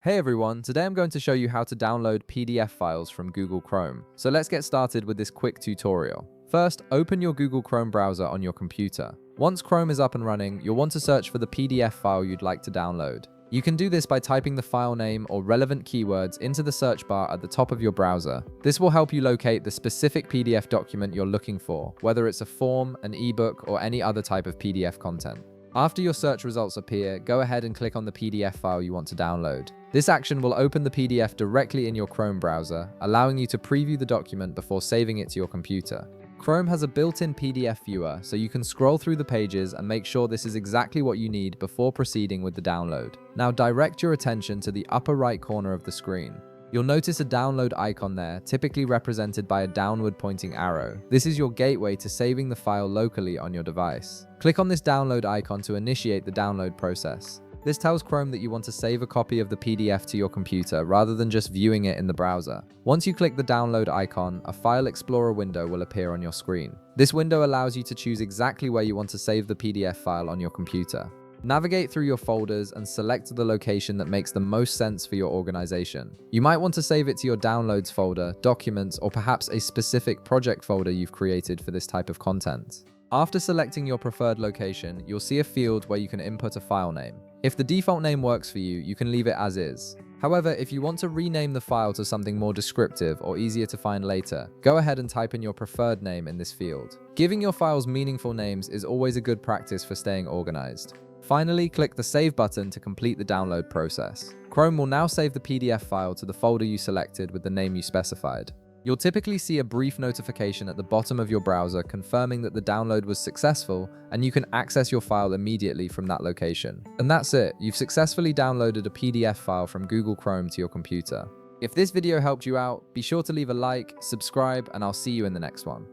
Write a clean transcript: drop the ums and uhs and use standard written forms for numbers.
Hey everyone, today I'm going to show you how to download PDF files from Google Chrome. So let's get started with this quick tutorial. First, open your Google Chrome browser on your computer. Once Chrome is up and running, you'll want to search for the PDF file you'd like to download. You can do this by typing the file name or relevant keywords into the search bar at the top of your browser. This will help you locate the specific PDF document you're looking for, whether it's a form, an ebook, or any other type of PDF content. After your search results appear, go ahead and click on the PDF file you want to download. This action will open the PDF directly in your Chrome browser, allowing you to preview the document before saving it to your computer. Chrome has a built-in PDF viewer, so you can scroll through the pages and make sure this is exactly what you need before proceeding with the download. Now direct your attention to the upper right corner of the screen. You'll notice a download icon there, typically represented by a downward pointing arrow. This is your gateway to saving the file locally on your device. Click on this download icon to initiate the download process. This tells Chrome that you want to save a copy of the PDF to your computer rather than just viewing it in the browser. Once you click the download icon, a File Explorer window will appear on your screen. This window allows you to choose exactly where you want to save the PDF file on your computer. Navigate through your folders and select the location that makes the most sense for your organization. You might want to save it to your Downloads folder, Documents, or perhaps a specific project folder you've created for this type of content. After selecting your preferred location, you'll see a field where you can input a file name. If the default name works for you, you can leave it as is. However, if you want to rename the file to something more descriptive or easier to find later, go ahead and type in your preferred name in this field. Giving your files meaningful names is always a good practice for staying organized. Finally, click the Save button to complete the download process. Chrome will now save the PDF file to the folder you selected with the name you specified. You'll typically see a brief notification at the bottom of your browser confirming that the download was successful, and you can access your file immediately from that location. And that's it, you've successfully downloaded a PDF file from Google Chrome to your computer. If this video helped you out, be sure to leave a like, subscribe, and I'll see you in the next one.